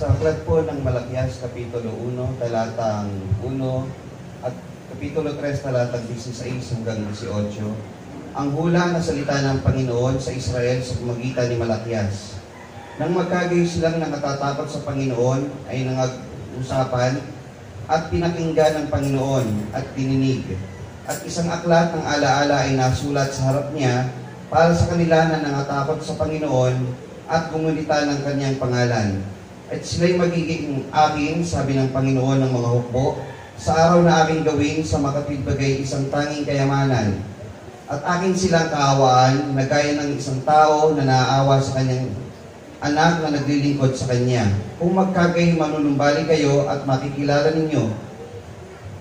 Sa aklat po ng Malakias, Kapitulo 1, talatang 1 at Kapitulo 3, talatang 16 hanggang 18, ang hula na salita ng Panginoon sa Israel sa pamagitan ni Malakias. Nang magkagayo silang nakatatakot sa Panginoon ay nangag-usapan at pinakinggan ng Panginoon at dininig. At isang aklat ng alaala ay nasulat sa harap niya para sa kanila na nangatakot sa Panginoon at gumunita ng kanyang pangalan. At sila'y magiging akin, sabi ng Panginoon ng mga hukbo, sa araw na aking gawin sa makatwidbagay isang tanging kayamanan. At akin silang kaawaan na gaya ng isang tao na naaawa sa kanyang anak na naglilingkod sa kanya. Kung magkagay manunumbalik kayo at makikilala ninyo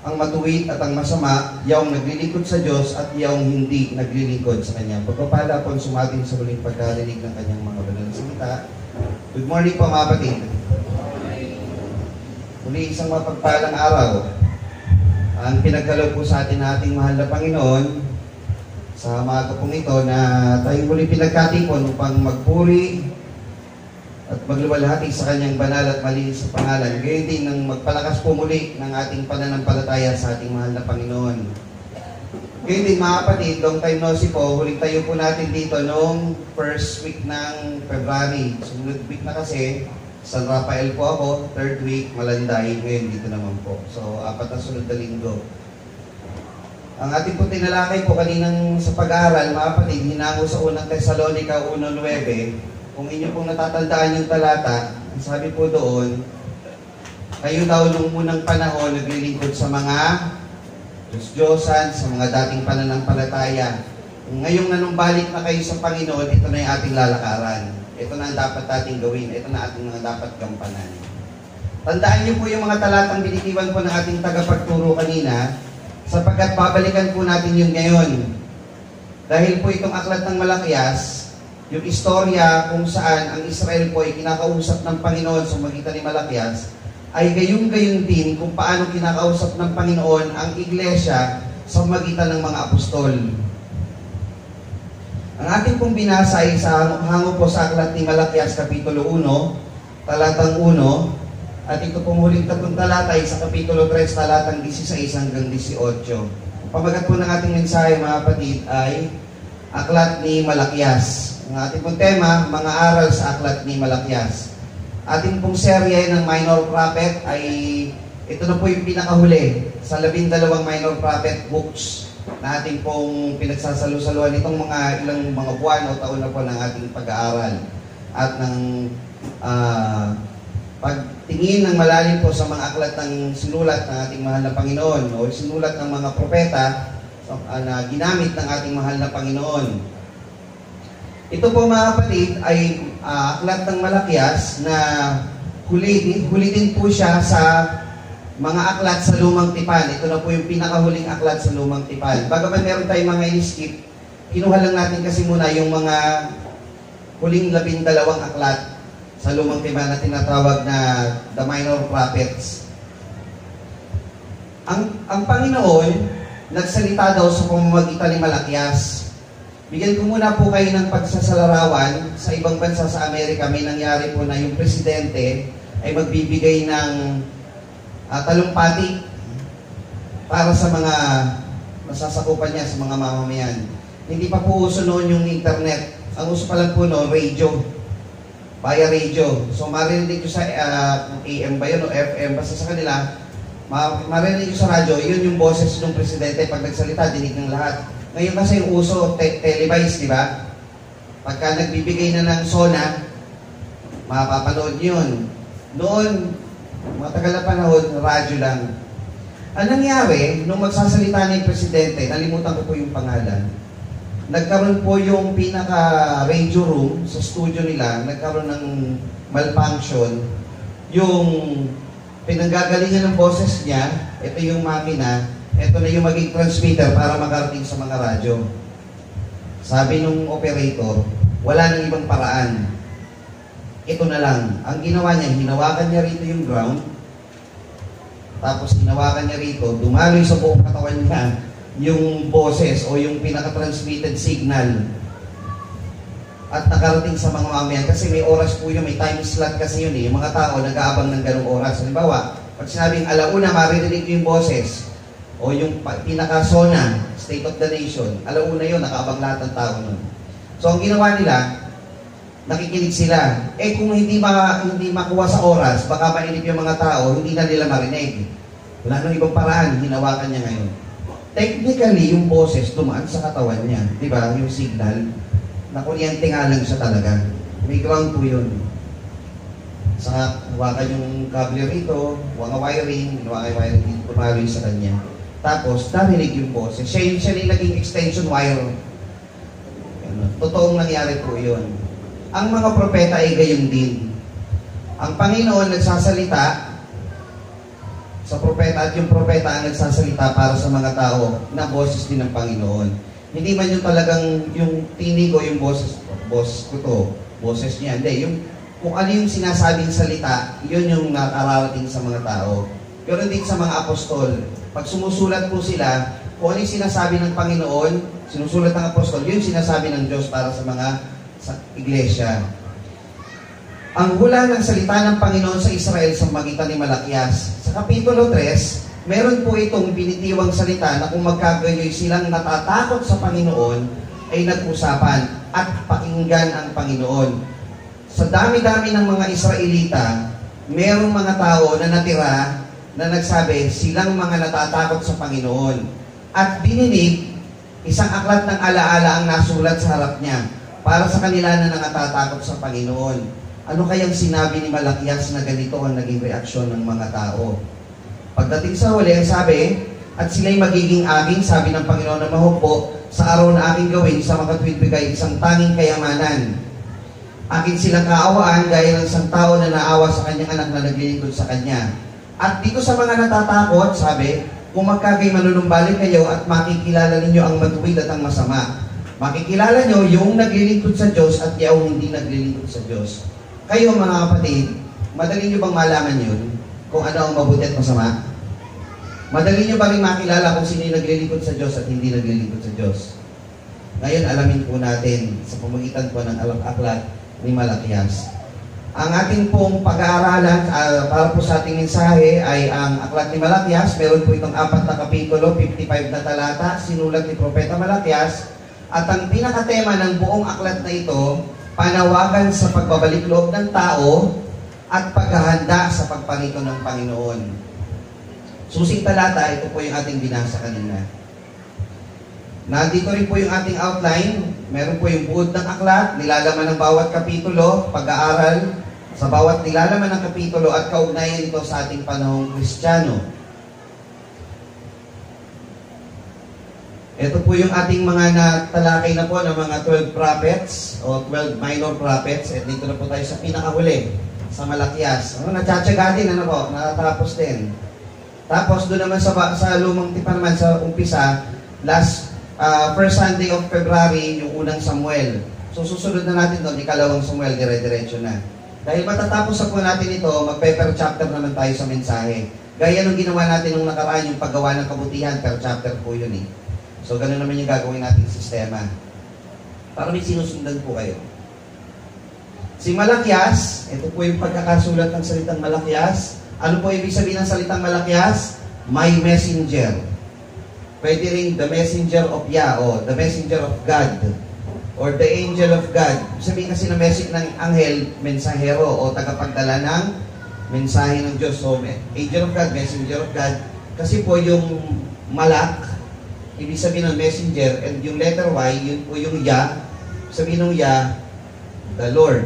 ang matuwid at ang masama, yaong naglilingkod sa Diyos at yaong hindi naglilingkod sa Kanya. Pagpapala po sumating sa huling pagkarinig ng kanyang mga banal na salita. Good morning po mga kapatid. Muli isang mapagpalang araw. Ang pinagkaloob po sa atin na ating mahal na Panginoon sa mga kapong ito na tayo muli pinagkatipon upang magpuri at magluwalhati sa kanyang banal at malinis sa pangalan. Gayon din nang magpalakas po muli ng ating pananampalataya sa ating mahal na Panginoon. Gayon din mga kapatid, long time no see po, huling tayo po natin dito noong first week ng February. Sunod week na kasi, San Rafael po ako, third week, Malanday, ngayon dito naman po. So, 4 na sunod na linggo. Ang ating po tinalakay po kaninang sa pag-aaral, mga kapatid, hinango sa unang Thessalonica 1:9. Kung inyo pong natatandaan yung talata, ang sabi po doon, kayo daw nung unang panahon naglilingkod sa mga Diyos-Diyosan, sa mga dating pananampalataya. Ngayong nanumbalik na kayo sa Panginoon, ito na yung ating lalakaran. Ito na ang dapat nating gawin. Ito na ating mga dapat gampanan. Tandaan niyo po yung mga talatang binitiwan po ng ating tagapagturo kanina, sapagkat babalikan po natin yung ngayon. Dahil po itong aklat ng Malakias, yung istorya kung saan ang Israel po ay kinakausap ng Panginoon sa magitan ni Malakias, ay gayong-gayon din kung paano kinakausap ng Panginoon ang iglesia sa magitan ng mga apostol. Ang ating pong binasa ay sa hango po sa aklat ni Malakias, Kapitulo 1, talatang 1, at ito pong huling tatlong talata ay sa Kapitulo 3, talatang 16 hanggang 18. Pamagat po ng ating mensahe, mga kapatid, ay aklat ni Malakias. Ang ating pong tema, mga aral sa aklat ni Malakias. Ating pong serye ng minor prophet ay, ito na po yung pinakahuli sa 12 minor prophet books na ating pong pinagsasalusaluan itong mga ilang mga buwan o taon na po ng ating pag-aaral. At ng pagtingin ng malalim po sa mga aklat ng sinulat ng ating mahal na Panginoon o sinulat ng mga propeta na ginamit ng ating mahal na Panginoon. Ito po mga kapatid ay aklat ng Malakias na huli din po siya sa mga aklat sa Lumang Tipan. Ito na po yung pinakahuling aklat sa Lumang Tipan. Bagaman meron tayong mga in-skip, kinuha lang natin kasi muna yung mga huling 12 aklat sa Lumang Tipan na tinatawag na The Minor Prophets. Ang Panginoon nagsalita daw sa pamamagitan ni Malakias. Bigyan ko muna po kayo ng pagsasalarawan. Sa ibang bansa sa Amerika, may nangyari po na yung presidente ay magbibigay ng talumpati para sa mga masasakupan niya sa mga mamamayan. Hindi pa po uso noon yung internet. Ang uso pa lang po noon, radio. Via radio. So marinig ko sa AM ba yun o FM, basta sa kanila, marinig ko sa radyo, yun yung boses ng presidente. Pag nagsalita, dinig ng lahat. Ngayon kasi yung uso, televised, di ba? Pagka nagbibigay na ng SONA, mapapanood yun. Noon, matagal na panahon, radyo lang. Ang nangyari, nung magsasalita na yung presidente, nalimutan ko po yung pangalan, nagkaroon po yung pinaka-radio room sa studio nila, nagkaroon ng malfunction. Yung pinanggagalingan ng boses niya, ito yung makina, ito na yung maging transmitter para makarating sa mga radyo. Sabi nung operator, wala nang ibang paraan. Ito na lang. Ang ginawa niya, hinawakan niya rito yung ground, tapos hinawakan niya rito, dumaloy sa buong katawan niya yung boses o yung pinaka-transmitted signal. at nakarating sa mga mamayan. Kasi may oras po yun, may time slot kasi yun eh. Yung mga tao nag-aabang ng ganung oras. Halimbawa, pag sinabing alauna, maririnig yung boses o yung pinaka-SONA, State of the Nation, alauna yun, nakaabang lahat ng tao nun. So ang ginawa nila, nakikinig sila. Kung hindi makuha sa oras, baka mainip yung mga tao, hindi na nila marinig. Wala nang ibang paraan, hinawakan niya ngayon. Technically, yung boses dumaan sa katawan niya. Di ba? Yung signal, na kuryente nga lang siya talaga. May ground po yun. Saka, hawakan yung cable rito, huwag ang wiring, pumaloy sa kanya. Tapos, narinig yung boses. Siya yung naging extension wire. Totoong nangyari po yun. Ang mga propeta ay gayon din. Ang Panginoon nagsasalita sa propeta at yung propeta ang nagsasalita para sa mga tao na boses din ng Panginoon. Hindi man yung talagang yung tinig o yung boses ko to, boses niya. Hindi, yung kung ano yung sinasabing salita, yun yung nakarating sa mga tao. Pero din sa mga apostol, pag sumusulat po sila, kung ano yung sinasabi ng Panginoon, sinusulat ng apostol, yun sinasabi ng Diyos para sa mga iglesia. Ang hula ng salita ng Panginoon sa Israel sa magitan ni Malakias. Sa Kapitulo 3, meron po itong binitiwang salita na kung magkagayoy silang natatakot sa Panginoon, ay nag-usapan at pakinggan ang Panginoon. Sa dami-dami ng mga Israelita, merong mga tao na natira na nagsabi, silang mga natatakot sa Panginoon. At dininig, isang aklat ng alaala ang nasulat sa harap niya para sa kanila na natatakot sa Panginoon. Ano kayang sinabi ni Malakias na ganito ang naging reaksyon ng mga tao? Pagdating sa huli, ang sabi, at sila'y magiging aking, sabi ng Panginoon na mahupo, sa araw na aking gawin sa makatuwid bigay isang tanging kayamanan. Akin silang kaawaan gaya ng isang tao na naawa sa kanyang anak na naglilingkod sa kanya. At dito sa mga natatakot, sabi, kung magkagay manunumbalik kayo at makikilala ninyo ang matuwid at ang masama. Makikilala nyo yung naglilingkod sa Diyos at yung hindi naglilingkod sa Diyos. Kayo mga kapatid, madali nyo bang malaman yun? Kung ano ang mabuti at masama? Madali nyo ba rin makilala kung sino yung naglilingkod sa Diyos at hindi naglilingkod sa Diyos? Ngayon, alamin po natin sa pamagitan po ng aklat ni Malakias. Ang ating pong pag-aaralan para po sa ating mensahe ay ang aklat ni Malakias. Meron po itong 4 na kapitulo, 55 na talata, sinulat ni Propeta Malakias. At ang pinakatema ng buong aklat na ito, panawagan sa pagbabalik loob ng tao at paghahanda sa pagparito ng Panginoon. Susing talata, ito po yung ating binasa kanina. Nandito rin po yung ating outline. Meron po yung buod ng aklat, nilalaman ng bawat kapitulo, pag-aaral sa bawat nilalaman ng kapitulo at kaugnayan ito sa ating panahong Kristiyano. Ito po yung ating mga natalakay na po ng mga 12 prophets o 12 minor prophets. At dito na po tayo sa pinakahuli, sa Malakias. Natsatsaga din, natatapos din. Tapos doon naman sa lumang tipan naman sa umpisa, first Sunday of February, yung unang Samuel. So susunod na natin doon, ikalawang Samuel, dire-diretso na. Dahil matatapos na po natin ito, mag-per chapter naman tayo sa mensahe. Gaya nung ginawa natin nung nakaraan, yung paggawa ng kabutihan, per chapter po yun eh. So ganun naman yung gagawin nating sistema. Para may sinusundan po kayo. Si Malakias, ito po yung pagkakasulat ng salitang Malakias. Ano po ibig sabihin ng salitang Malakias? My messenger. Pwede rin the messenger of Yah o the messenger of God or the angel of God. Sabihin kasi na message ng anghel, mensahero o tagapagdala ng mensahe ng Diyos. So, angel of God, messenger of God. Kasi po yung malak, ibig sabihin ng messenger, and yung letter Y, yun po yung Yah. Sabihin ng Yah, the Lord.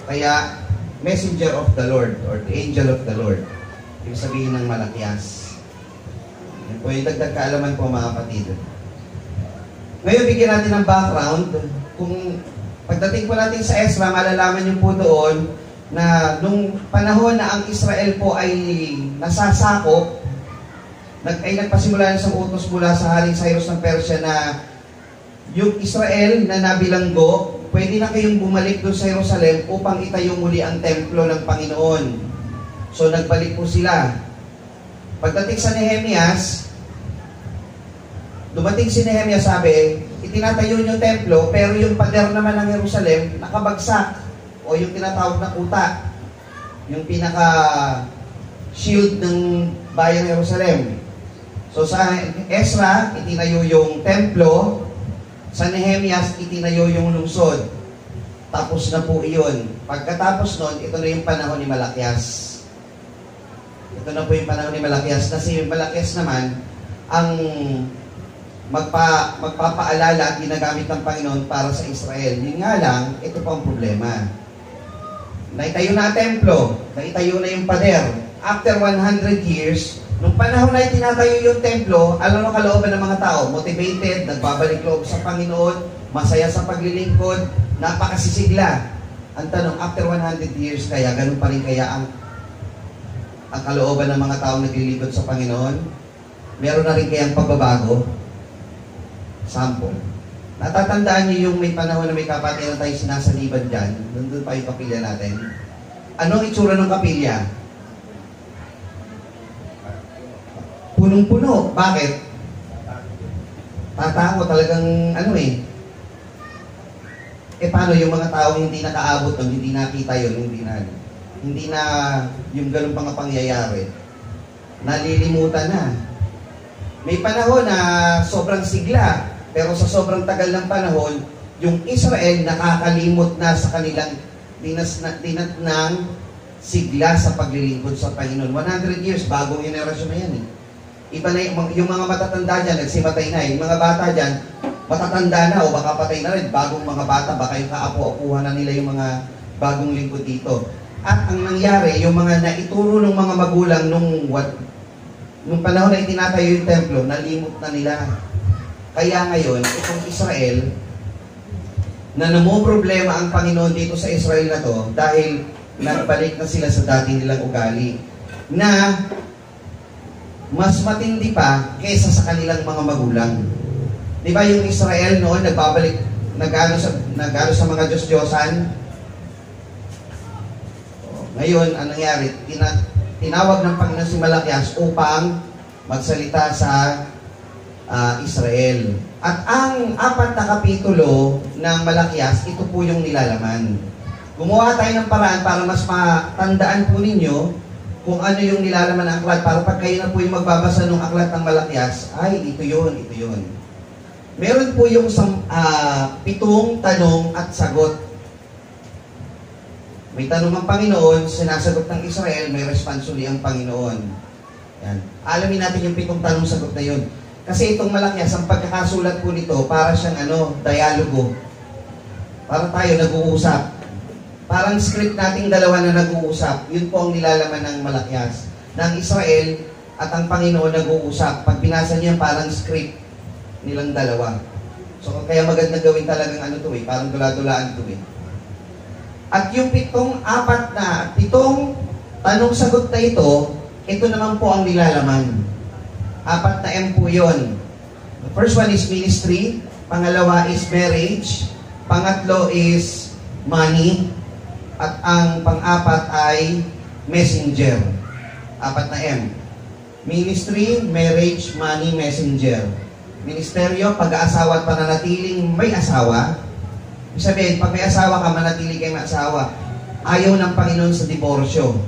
Kaya, messenger of the Lord or the angel of the Lord. Ibig sabihin ng Malakias. Yan po yung dagdag kaalaman po mga kapatid. Ngayon, bigyan natin ng background. Kung pagdating po natin sa Ezra, malalaman niyo po doon na nung panahon na ang Israel po ay nasasakop, ay nagpasimula na sa utos mula sa Haring Cyrus ng Persia na yung Israel na nabilanggo, pwede na kayong bumalik doon sa Jerusalem upang itayo muli ang templo ng Panginoon. So nagbalik po sila. Pagdating sa Nehemias, dumating si Nehemias, sabi, itinatayo yung templo, pero yung pader naman ng Jerusalem, nakabagsak. O yung tinatawag na kuta. Yung pinaka-shield ng bayan ng Jerusalem. So sa Ezra, itinayo yung templo. Sa Nehemias, itinayo yung lungsod. Tapos na po iyon. Pagkatapos nun, ito na yung panahon ni Malakias. Ito na po yung panahon ni Malakias. Kasi yung Malakias naman, ang magpapaalala at ginagamit ng Panginoon para sa Israel. Yun nga lang, ito pa ang problema. Naitayo na ang templo, naitayo na yung pader. After 100 years, nung panahon na itinatayo yung templo, alam mo kalooban ng mga tao, motivated, nagbabalik loob sa Panginoon, masaya sa paglilingkod, napakasisigla. Ang tanong, after 100 years kaya, ganun pa rin kaya ang kalooban ng mga tao naglilingkod sa Panginoon? Meron na rin kayang pagbabago? Sample. Natatandaan niyo yung may panahon na may kapatiran tayo sinasaliban dyan, nandun pa yung kapilya natin. Anong itsura ng kapilya? Punong-puno. Bakit? Tatango talagang paano yung mga taong hindi nakaabot nun, hindi nakita yun, hindi na yung ganun pang pangyayari. Nalilimutan na. May panahon na sobrang sigla, pero sa sobrang tagal ng panahon, yung Israel nakakalimot na sa kanilang dinatnang sigla sa paglilingkod sa Panginoon. 100 years, bagong henerasyon na yan eh. Iba na yung mga matatanda dyan, nagsimatay na. Yung mga bata dyan, matatanda na o baka patay na rin. Bagong mga bata, baka yung kaapo-apuhan na nila yung mga bagong lingkod dito. At ang nangyari, yung mga naituro ng mga magulang nung panahon na itinatayo yung templo, nalimot na nila. Kaya ngayon, itong Israel, na problema ang Panginoon dito sa Israel na to, dahil nagbalik na sila sa dati nilang ugali, na mas matindi pa kaysa sa kanilang mga magulang. Di ba yung Israel noon, nagano sa mga Diyos-Diyosan? Ngayon, ang nangyari, tinawag ng Panginoon si Malakias upang magsalita sa Israel. At ang 4 na kapitulo ng Malakias, ito po yung nilalaman. Gumawa tayo ng paraan para mas matandaan po ninyo kung ano yung nilalaman ng aklat, para pag kayo na po yung magbabasa ng aklat ng Malakias, ay, ito yun. Meron po yung 7 tanong at sagot. May tanong ang Panginoon, sinasagot ng Israel, may response uli ang Panginoon. Yan. Alamin natin yung 7 tanong-sagot na yun. Kasi itong Malakias, ang pagkakasulat po nito, para siyang dialogo. Para tayo nag-uusap. Parang script nating dalawa na nag-uusap. Yun po ang nilalaman ng Malakias. Ng Israel at ang Panginoon nag-uusap. Pag binasa niyo, parang script nilang dalawa. So, kaya maganda gawin talagang parang dula-dulaan At yung 7 tanong-sagot na ito naman po ang nilalaman. 4 na M po yun. The first one is ministry. Pangalawa is marriage. Pangatlo is money. At ang pang-4 ay messenger. 4 na M. Ministry, marriage, money, messenger. Ministeryo, pag-aasawa at pananatiling may asawa. Ibig sabihin, pag may asawa ka, manatili kayo may asawa. Ayaw ng Panginoon sa diborsyo.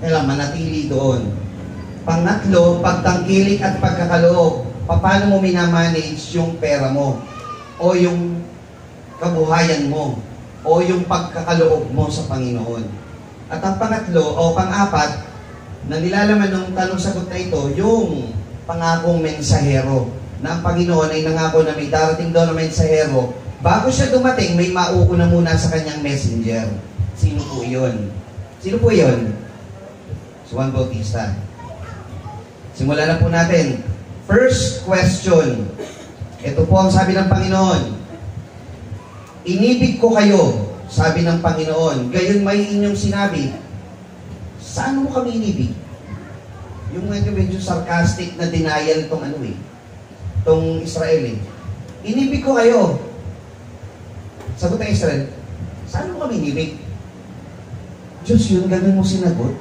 Kailangan manatili doon. Pangatlo, pagtangkilik at pagkakaloob. Paano mo minamanage yung pera mo? O yung kabuhayan mo? O yung pagkakaloob mo sa Panginoon? At ang pangatlo, o pang-4, na nilalaman ng tanong-sagot na ito, yung pangakong mensahero. Na ang Panginoon ay nangako na may darating daw na mensahero. Bago siya dumating, may mauuna muna sa kanyang messenger. Sino po yun? Juan Bautista. Simulan na po natin. First question. Ito po ang sabi ng Panginoon. Inibig ko kayo, sabi ng Panginoon. Gayon may inyong sinabi. Saan mo kami inibig? Yung medyo sarcastic na denial itong Israel Inibig ko kayo. Sagot ng Israel, saan mo kami inibig? Diyos yun, ganun mo sinagot.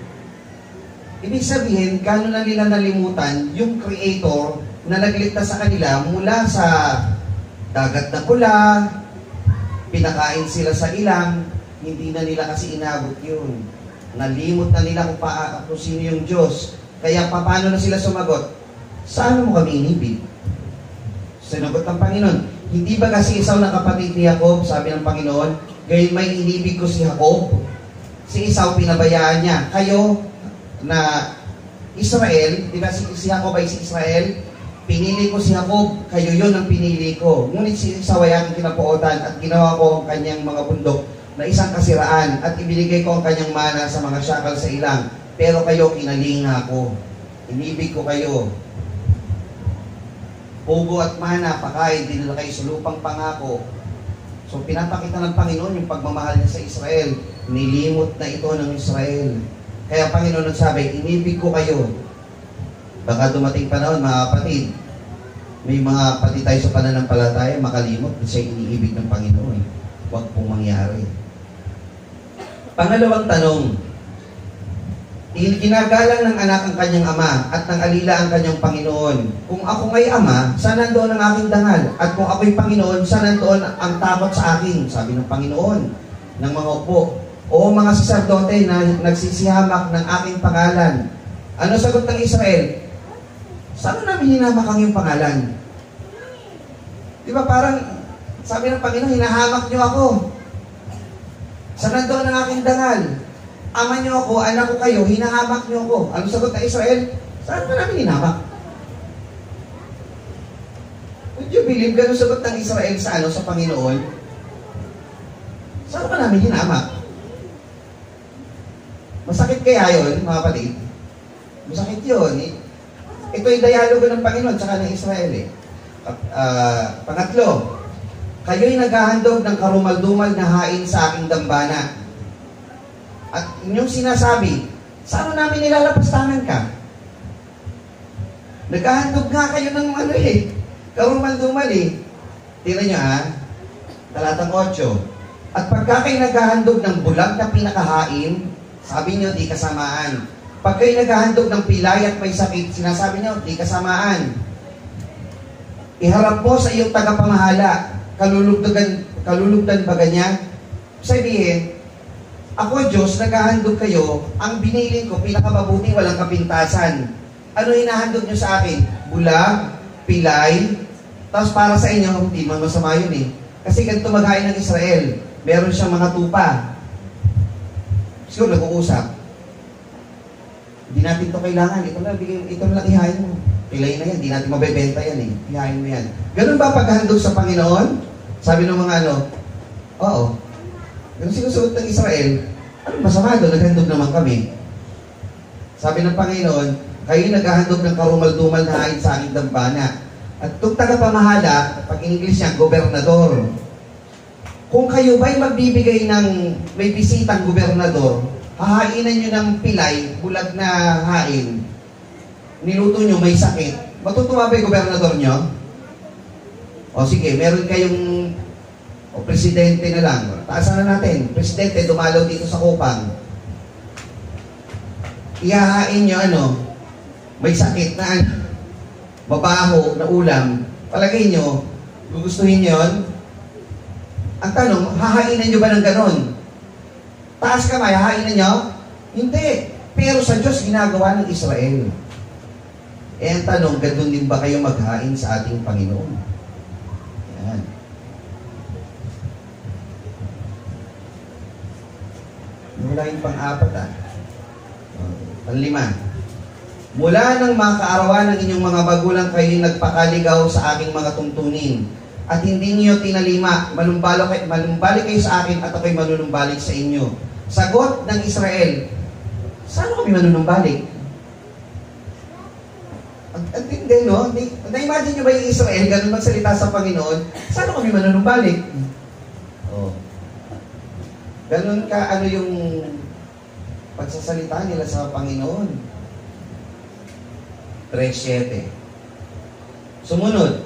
Ibig sabihin, gano'n na nila nalimutan yung Creator na nagligtas sa kanila mula sa dagat na pula, pinakain sila sa ilang, hindi na nila kasi inabot yun. Nalimot na nila kung sino yung Diyos. Kaya paano na sila sumagot? Saan mo kami inibig? Sinagot ng Panginoon. Hindi ba kasi Esau ng kapatid ni Jacob, sabi ng Panginoon, gayon may inibig ko si Jacob? Si Esau pinabayaan niya. Kayo na Israel, di ba si Jacob ay si Israel? Pinili ko si Jacob, kayo yon ang pinili ko. Ngunit si Esau ay aking kinapuotan at ginawa ko ang kanyang mga bundok na isang kasiraan at ibinigay ko ang kanyang mana sa mga syakal sa ilang. Pero kayo, kinalinga ko. Inibig ko kayo. Pugo at mana, pakain, dinala kayo sa lupang pangako. So pinapakita ng Panginoon yung pagmamahal niya sa Israel. Nilimot na ito ng Israel. Kaya Panginoon nagsabi, inibig ko kayo. Baka dumating panahon, mga kapatid, may mga kapatid tayo sa pananampalataya, makalimot kasi iniibig ng Panginoon. Huwag pong mangyari. Pangalawang tanong, ginagalang ng anak ang kanyang ama at ng alila ang kanyang Panginoon. Kung ako ngay ama, saan nandoon ang aking dangal? At kung ako'y Panginoon, saan nandoon ang takot sa akin? Sabi ng Panginoon ng mga upo. O mga saserdote na nagsisihamak ng aking pangalan. Ano sagot ng Israel? Saan namin hinamak ang iyong pangalan? Di ba parang sabi ng Panginoon, hinahamak niyo ako. Saan nandoon ang aking dangal? Ama niyo ako, anak ko kayo, hinahamak niyo ako. Ano sagot ng Israel? Saan ba namin hinahamak? Would you believe ganun sagot ng Israel sa sa Panginoon? Saan ba namin hinahamak? Masakit kaya yun, mga kapatid? Masakit yun. Ito ay dialogo ng Panginoon tsaka ng Israel Pangatlo, kayo'y naghahandog ng karumal-dumal na hain sa aking dambana. At inyong sinasabi, saan namin nilalapastangan ka? Naghahandog nga kayo ng karumal-dumal Tingnan nyo talatang 8. At pagka kayo naghahandog ng bulag na pinakahain, sabi nyo, di kasamaan. Pag kayo naghahandog ng pilay at may sakit, sinasabi nyo, di kasamaan. Iharap mo sa iyong tagapamahala, kalulugdan ba ganyan? Sabihin, ako Diyos, naghahandog kayo, ang binilin ko, pinakamabuti, walang kapintasan. Ano hinahandog nyo sa akin? Bulag, pilay, tapos para sa inyo, hindi man masama yun Kasi ganito maghain ng Israel, meron siyang mga tupa. Siguro nag-uusap. Hindi natin ito kailangan. Ito na lang ihain mo. Pilay na yan. Hindi natin mabebenta yan Ihain mo yan. Ganun ba paghahandog sa Panginoon? Sabi ng mga oo. Ganun sinusuot ng Israel. Ano masama doon? Naghandog naman kami. Sabi ng Panginoon, kayo naghahandog ng karumal-dumal na hain sa aking dambana. At itong tagapamahala, pag in English niya, gobernador. Kung kayo ba'y magbibigay ng may bisitang gobernador, hahainan nyo ng pilay, bulag na hain, niluto nyo, may sakit, matutuwa ba yung gobernador nyo? O sige, meron kayong presidente na lang. Taasan na natin. Presidente, dumalaw dito sa Kupang. Ihahain nyo, may sakit na mabaho na ulam. Palagay nyo, gugustuhin nyo yun? Ang tanong, hahainan nyo ba ng ganon? Taas kamay, hahainan nyo? Hindi. Pero sa Diyos, ginagawa ng Israel. Ang tanong, ganon din ba kayo maghain sa ating Panginoon? Yan. Wala yung pang-apat Pang-5. Mula ng mga kaarawan ng inyong mga magulang kayo nagpakaligaw sa aking mga tuntunin. At hindi niyo tinalima, manumbalik kayo sa akin at ako'y manunumbalik sa inyo. Sagot ng Israel, saan kami manunumbalik? Ang tindi, no? Na-imagine nyo ba yung Israel, ganun magsalita sa Panginoon, saan kami manunumbalik? Ganun ka, yung pagsasalita nila sa Panginoon. 3:7. Sumunod.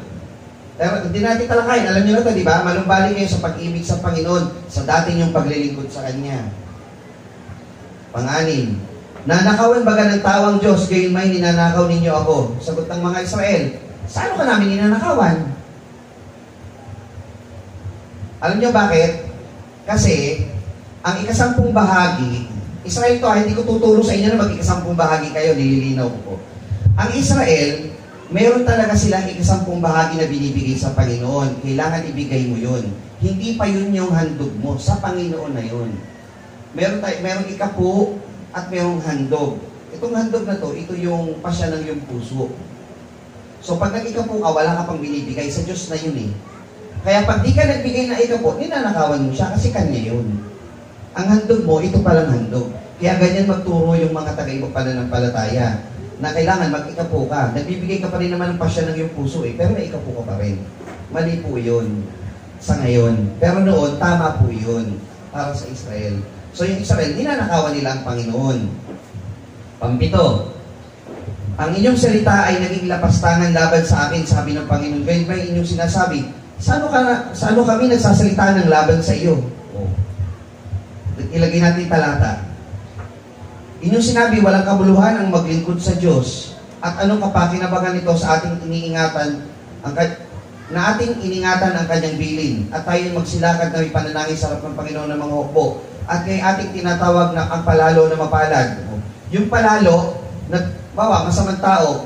Pero hindi natin talakayin. Alam niyo na ito, di ba? Manumbalik kayo sa pag-ibig sa Panginoon sa dati niyong paglilingkod sa Kanya. Pang-6. Nanakawan baga ng tawang Diyos, gayon may ninanakaw ninyo ako. Sagot ng mga Israel, saan ka namin ninanakawan? Alam niyo bakit? Kasi, ang ikasampung bahagi, Israel to, hindi ko tuturo sa inyo na mag-ikasampung bahagi kayo, nililinaw ko po. Ang Israel, meron talaga silang ikasampung bahagi na binibigay sa Panginoon. Kailangan ibigay mo yun. Hindi pa yun yung handog mo. Sa Panginoon na yun. Meron ikapu at merong handog. Itong handog na to, ito yung pasya ng iyong puso. So pag nag-ikapu ka, wala ka pang binibigay. Sa Diyos na yun eh. Kaya pag di ka nagbigay na ikapu, ninanakawan mo siya kasi kanya yun. Ang handog mo, ito palang handog. Kaya ganyan magturo yung mga tagapagpananampalataya na kailangan mag-ikapu ka. Nagbibigay ka pa rin naman ng pasya ng iyong puso eh, pero may ikapu ka pa rin. Mali po yun sa ngayon. Pero noon, tama po yun para sa Israel. So yung Israel, ninanakawan nila ang Panginoon. Pampito, ang inyong salita ay naging lapastangan laban sa akin, sabi ng Panginoon. Gayun ba inyong sinasabi? Saan kami nagsasalita ng laban sa iyo? Ilagay natin talata. Inyong sinabi, walang kabuluhan ang maglingkod sa Diyos. At anong kapakinabangan nito sa ating iniingatan ang kanyang bilin. At tayo magsilakad na may pananangin sa harap ng Panginoon ng mga hukbo. At kay ating tinatawag na ang palalo na mapalad. Yung palalo, masamang tao,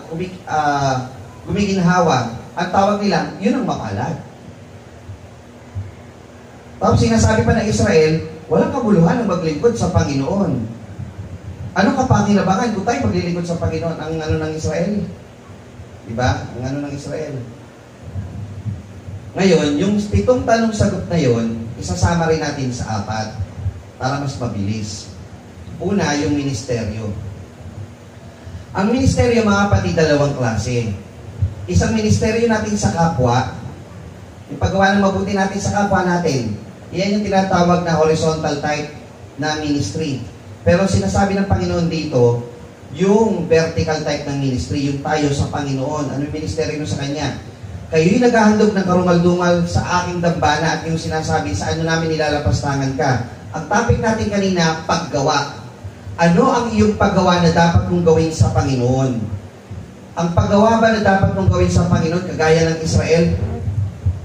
gumiginhawa, ang tawag nila, yun ang mapalad. Tapos sinasabi pa ng Israel, walang kabuluhan ang maglingkod sa Panginoon. Anong kapakinabangan kung tayo maglilingkod sa Panginoon? Ang ano ng Israel? Diba? Ang ano ng Israel? Ngayon, yung 7 tanong sagot na yon, isasama rin natin sa 4 para mas mabilis. Una, yung ministeryo. Ang ministeryo, mga kapatid, 2 klase. Isang ministeryo natin sa kapwa, yung paggawa ng mabuti natin sa kapwa natin, yan yung tinatawag na horizontal type na ministry. Pero sinasabi ng Panginoon dito, yung vertical type ng ministry, yung tayo sa Panginoon. Ano yung ministeryo mo sa Kanya? Kayo'y naghahandog ng karungal-dungal sa aking dambana at yung sinasabi, sa ano namin nilalapastangan ka. Ang topic natin kanina, paggawa. Ano ang iyong paggawa na dapat mong gawin sa Panginoon? Ang paggawa ba na dapat mong gawin sa Panginoon, kagaya ng Israel?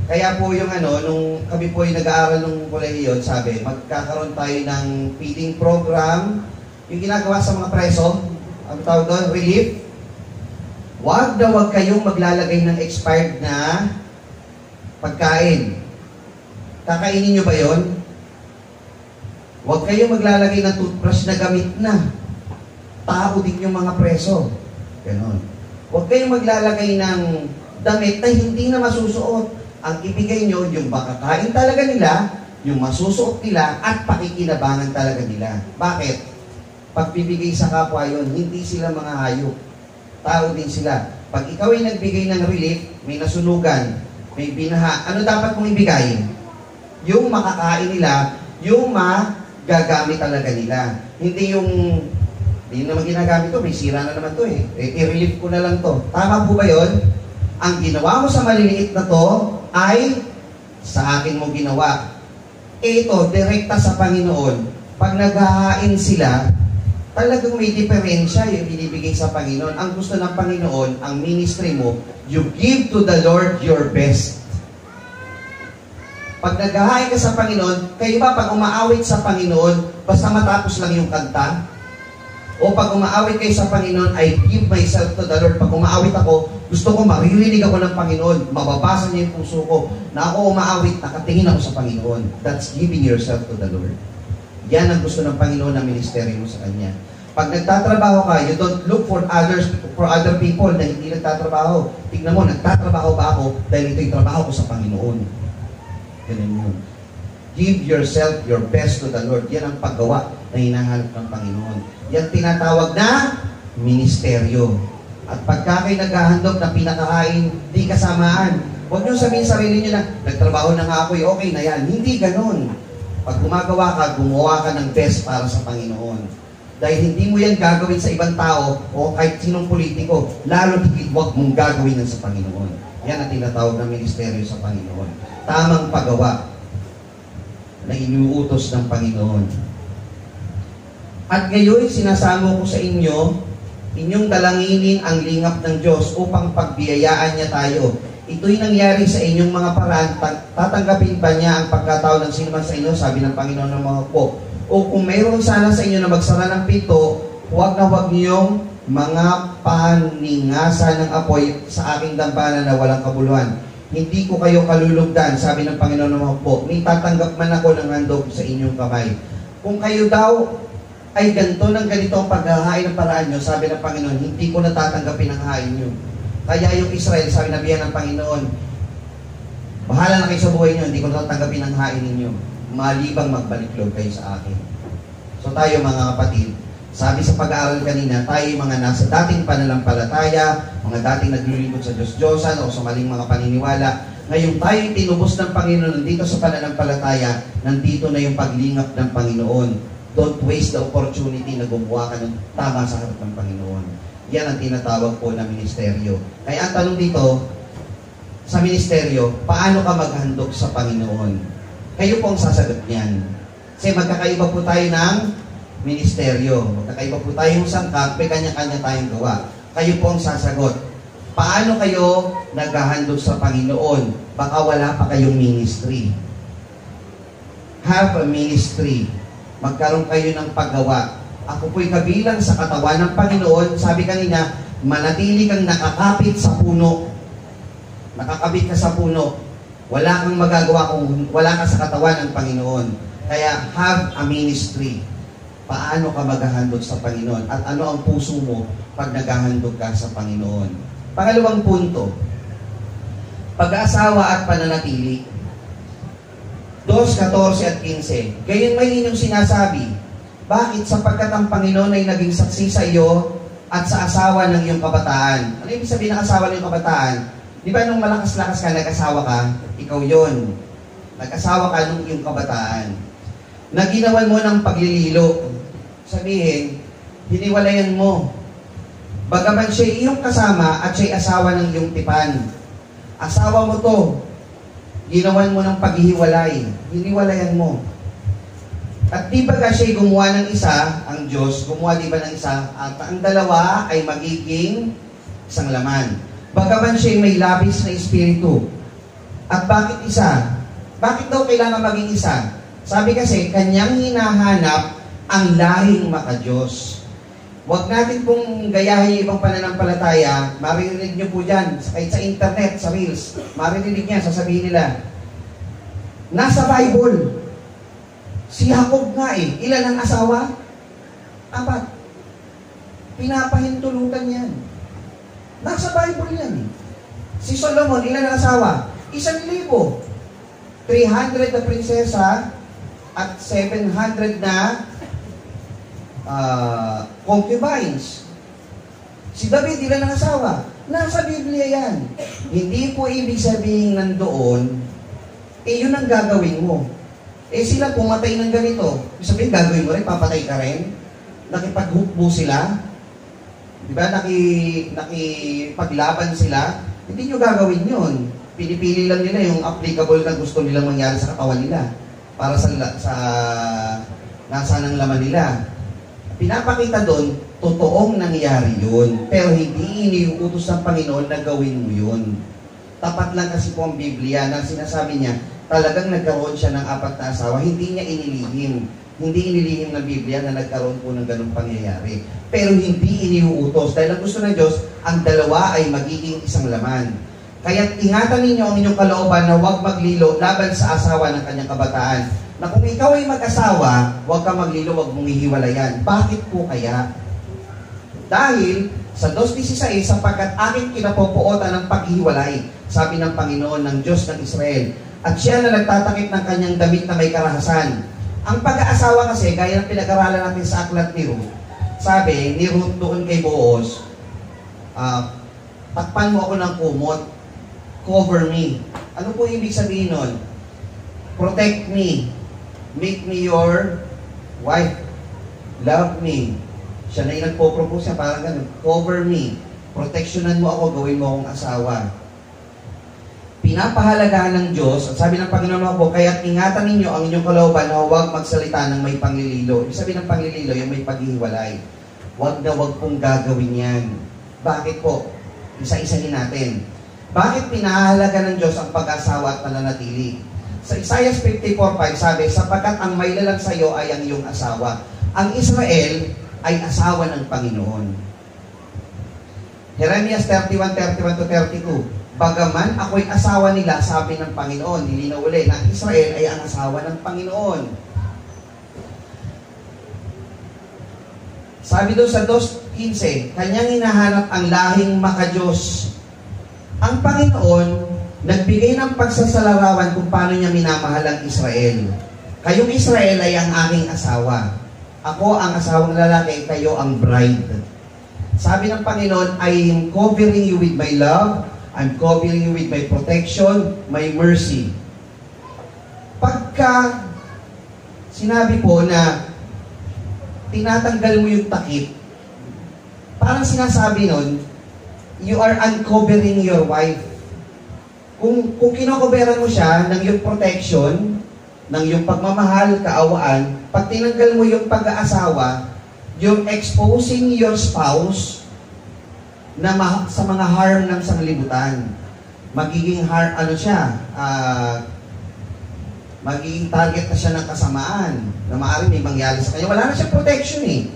Kaya po yung nung kami po yung nag-aaral ng kolehiyon, sabi, magkakaroon tayo ng feeding program, yung ginagawa sa mga preso, ang tawag doon, relief. Huwag kayong maglalagay ng expired na pagkain. Kakainin nyo ba yon? Huwag kayong maglalagay ng toothbrush na gamit na. Tao din yung mga preso. Ganon. Huwag kayong maglalagay ng damit na hindi na masusuot. Ang ibigay nyo, yung makakain talaga nila, yung masusuot nila, at pakikinabangan talaga nila. Bakit? Pagbibigay sa kapwa yun, hindi sila mga hayop. Tao din sila. Pag ikaw ay nagbigay ng relief, may nasunugan, may binaha, ano dapat mong ibigay? Yung makakain nila, yung magagamit talaga nila. Hindi naman ginagamit to, may sira na naman to eh. I-relief ko na lang to. Tama po ba yun? Ang ginawa mo sa maliliit na to, ay sa akin mo ginawa. Ito, direkta sa Panginoon. Pag naghahain sila, talagang may diferensya yung binibigay sa Panginoon. Ang gusto ng Panginoon, ang ministry mo, you give to the Lord your best. Pag naghahain ka sa Panginoon, kayo ba pag umaawit sa Panginoon, basta matapos lang yung kanta? O pag umaawit kayo sa Panginoon, I give myself to the Lord. Pag umaawit ako, gusto ko maririnig ako ng Panginoon. Mababasa niya yung puso ko na ako umaawit, nakatingin ako sa Panginoon. That's giving yourself to the Lord. Yan ang gusto ng Panginoon na ministeryo mo sa Kanya. Pag nagtatrabaho ka, you don't look for other people na hindi nagtatrabaho. Tignan mo, nagtatrabaho ba ako dahil ito yung trabaho ko sa Panginoon. Ganun yun. Give yourself your best to the Lord. Yan ang paggawa na hinahanap ng Panginoon. Yan tinatawag na ministeryo. At pagka kayo naghahandog na pinakahain, di kasamaan. Huwag nyo sabihin sa sarili nyo na, nagtrabaho na nga ako, okay na yan. Hindi ganun. Pag gumagawa ka, gumawa ka ng best para sa Panginoon. Dahil hindi mo yan gagawin sa ibang tao o kahit sinong politiko, lalo higit huwag mong gagawin yan sa Panginoon. Yan ang tinatawag na ministeryo sa Panginoon. Tamang paggawa na inuutos ng Panginoon. At ngayon, sinasamo ko sa inyo, inyong dalanginin ang lingap ng Diyos upang pagbiyayaan niya tayo. ito'y nangyari sa inyong mga paraan, tatanggapin ba niya ang pagkatao ng sino man sa inyo, sabi ng Panginoon ng mga hukbo. O kung mayroon sana sa inyo na magsara ng pinto, huwag na huwag niyong mga paningasan ng apoy sa aking dampanan na walang kabuluhan. Hindi ko kayo kalulugdan, sabi ng Panginoon ng mga hukbo, ni tatanggap man ako ng handog sa inyong kamay. Kung kayo daw ay ganito ng ganito ang paghahain ng paraan nyo, sabi ng Panginoon, hindi ko natatanggapin ang hain nyo. Kaya yung Israel, sabi nabihan ng Panginoon, bahala na kayo sa buhay nyo, hindi ko natatanggapin ang hain ninyo, malibang magbaliklog kayo sa akin. So tayo mga kapatid, sabi sa pag-aaral kanina, tayo mga nasa dating pananampalataya, mga dating naglilingkod sa Diyos-Diyosan o sa maling mga paniniwala, ngayon tayo tinubos ng Panginoon, nandito sa pananampalataya, nandito na yung paglingap ng Panginoon. Don't waste the opportunity na gumawa ka ng tama sa harap ng Panginoon. Yan ang tinatawag po na ministeryo. Kaya ang tanong dito, sa ministeryo, paano ka maghandog sa Panginoon? Kayo po ang sasagot niyan. Kasi magkakaiba po tayo ng ministeryo. Magkakaiba po tayo ng sangkap, may kanya-kanya tayong gawa. Kayo po ang sasagot. Paano kayo naghahandog sa Panginoon? Baka wala pa kayong ministry. Have a ministry. Magkaroon kayo ng paggawa. Ako po'y kabilang sa katawan ng Panginoon. Sabi kanina, manatili kang nakakapit sa puno. Nakakabit ka sa puno. Wala kang magagawa kung wala ka sa katawan ng Panginoon. Kaya have a ministry. Paano ka maghahandog sa Panginoon? At ano ang puso mo pag naghahandog ka sa Panginoon? Pangalawang punto, pag-aasawa at pananatili. 2:14 at 15. Gayon may inyong sinasabi, bakit sapagkat ang Panginoon ay naging saksi sa iyo at sa asawa ng iyong kabataan. Ano ibig sabihin ng asawa ng iyong kabataan? Di ba nung malakas-lakas ka, nag-asawa ka? Ikaw yon. Nag-asawa ka nung iyong kabataan. Naginawan mo ng paglililo. Sabihin, hiniwalayan mo. Bagaman siya iyong kasama at siya'y asawa ng iyong tipan. Asawa mo to. Ginawan mo ng paghihiwalay. Hiniwalayan mo. At di ba siya'y gumawa ng isa, ang Diyos, gumawa di ba ng isa, at ang dalawa ay magiging isang laman. Bagaman siya'y may labis na espiritu. At bakit isa? Bakit daw kailangan maging isa? Sabi kasi, kanyang hinahanap ang lahing maka-Diyos. Huwag natin pong gayahin yung ibang pananampalataya. Maririnig nyo po dyan, kahit sa internet, sa reels. Maririnig niya, sasabihin nila, nasa Bible, si Jacob nga ilan ang asawa? 4. Pinapahintulutan yan. Nasa Bible yan. Si Solomon, ilan ang asawa? 1,000. 300 na prinsesa at 700 na concubines. Si David, ilan ang asawa? Nasa Biblia yan. Hindi po ibig sabihin nandoon, yun ang gagawin mo. Sila pumatay ng ganito. Sabihin, gagawin mo rin, papatay ka rin. Nakipag-hukbo sila. Diba? Nakipaglaban sila. Hindi nyo gagawin yun. Pinipili lang nila yung applicable na gusto nilang mangyari sa katawan nila. Para sa nasa ng laman nila. Pinapakita doon, totoong nangyari yun. Pero hindi iniuutos ng Panginoon na gawin mo yun. Tapat lang kasi po ang Biblia na sinasabi niya, talagang nagkaroon siya ng 4 na asawa. Hindi niya inilihim. Hindi inilihim ng Biblia na nagkaroon po ng ganung pangyayari. Pero hindi iniuutos. Dahil ang gusto ng Diyos, ang dalawa ay magiging isang laman. Kaya ingatan ninyo ang inyong kalooban na huwag maglilo laban sa asawa ng kanyang kabataan. Na kung ikaw ay mag-asawa, huwag ka maglilo, huwag mong hihiwalayan. Bakit po kaya? Dahil sa 2:16, sapagkat aking kinapupuotan ng paghihiwalay, sabi ng Panginoon ng Diyos ng Israel, at siya na nagtatakip ng kanyang damit na may karahasan. Ang pag-aasawa kasi, gaya ng pinag-aralan natin sa aklat ni Ruth, sabi ni Ruth doon kay Boaz, takpan mo ako ng kumot, cover me. Ano po ibig sabihin nun? Protect me. Make me your wife. Love me. Siya na yung nagpo-propose niya, parang ganun. Cover me. Proteksyonan mo ako, gawin mo akong asawa. Pinapahalagahan ng Diyos, at sabi ng Panginoon po, kaya't ingatan ninyo ang inyong kalooban na huwag magsalita ng may panglililo. Ibig sabihin ng panglililo, yung may paghihiwalay. Huwag na huwag pong gagawin yan. Bakit po? Isa-isahin natin. Bakit pinahalaga ng Diyos ang pag-asawa at pananatili? Sa Isaiah 54:5 sabi, sapagkat ang may lalang sa iyo ay ang iyong asawa. Ang Israel ay asawa ng Panginoon. Jeremiah 31:31-32, bagaman ako'y asawa nila, sabi ng Panginoon, nilinaw ulit, ang Israel ay ang asawa ng Panginoon. Sabi doon sa 2:15, kanyang hinahanap ang lahing makadiyos. Ang Panginoon, nagbigay ng pagsasalarawan kung paano niya minamahal ang Israel. Kayong Israel ay ang aking asawa. Ako ang asawang lalaki, kayo ang bride. Sabi ng Panginoon, I am covering you with my love, I'm covering you with my protection, my mercy. Pagka sinabi po na tinatanggal mo yung takip, parang sinasabi nun, you are uncovering your wife. Kung kinokoberan mo siya ng yung protection, ng yung pagmamahal, kaawaan, pag tinanggal mo yung pag-aasawa, yung exposing your spouse na sa mga harm ng sanglibutan. Magiging magiging target na siya ng kasamaan na maaaring may mangyari sa kanya. Wala na siyang protection eh.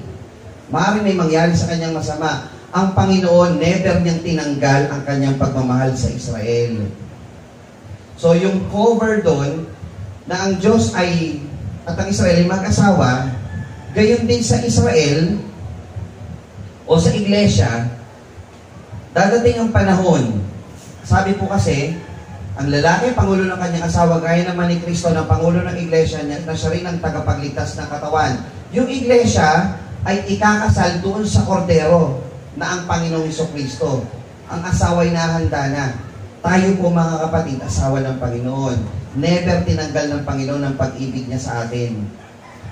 Maaaring may mangyari sa kanyang masama. Ang Panginoon, never niyang tinanggal ang kanyang pagmamahal sa Israel. So, yung cover doon, na ang Diyos ay, at ang Israel ay mag-asawa, gayon din sa Israel, o sa iglesia, dadating ang panahon. Sabi po kasi, ang lalaki, pangulo ng kanyang asawa, gaya naman ni Kristo, na pangulo ng iglesia niya, na siya rin ang tagapagligtas ng katawan. Yung iglesia ay ikakasal doon sa kordero, na ang Panginoong Jesucristo. Ang asawa ay nahanda na. Tayo po mga kapatid, asawa ng Panginoon. Never tinanggal ng Panginoon ang pag-ibig niya sa atin.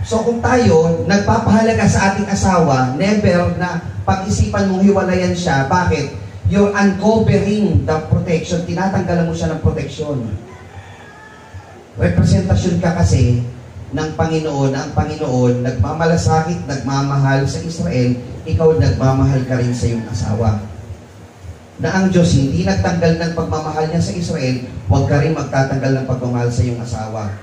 So kung tayo nagpapahalaga sa ating asawa, never na pag-isipan mong hiwalayan siya. Bakit? You're uncovering the protection. Tinatanggalan mo siya ng protection. Representasyon ka kasi ng Panginoon. Ang Panginoon nagmamalasakit, nagmamahal sa Israel. Ikaw nagmamahal ka rin sa iyong asawa. Na ang Diyos hindi nagtanggal ng pagmamahal niya sa Israel, huwag ka rin magtatanggal ng pagmamahal sa iyong asawa.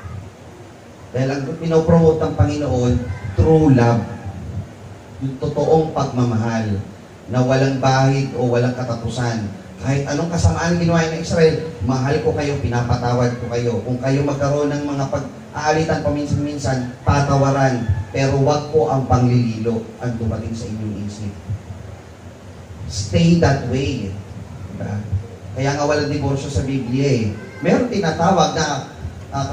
Dahil ang pinopromote ng Panginoon, true love. Yung totoong pagmamahal na walang bahid o walang katapusan. Kahit anong kasamaan ginawa ng Israel, mahal ko kayo, pinapatawad ko kayo. Kung kayo magkaroon ng mga pag-aalitan paminsan-minsan, patawaran. Pero wag po ang panglililo ang dumating sa inyong isip. Stay that way. Diba? Kaya nga walang diborsyo sa Biblia eh. Meron tinatawag na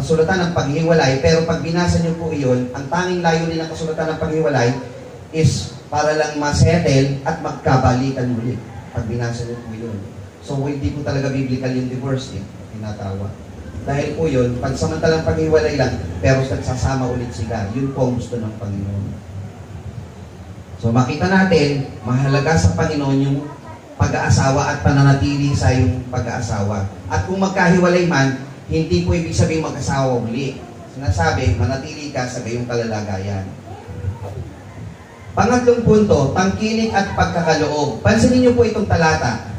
kasulatan ng paghiwalay, pero pag binasa niyo po iyon, ang tanging layunin ng kasulatan ng paghiwalay is para lang masettle at magkabalikan muli. Pag binasa niyo po iyon. So hindi po talaga biblical yung divorce eh, tinatawag. Dahil po yun, pansamantalang paghiwalay lang, pero nagsasama ulit sila. Yun po ang gusto ng Panginoon. So makita natin, mahalaga sa Panginoon yung pag-aasawa at pananatili sa yung pag-aasawa. At kung magkahiwalay man, hindi po ibig sabihin mag-asawa uli. Sinasabi, manatili ka sa gayong kalalagayan. Pangatlong punto, tangkilik at pagkakaloob. Pansinin niyo po itong talata.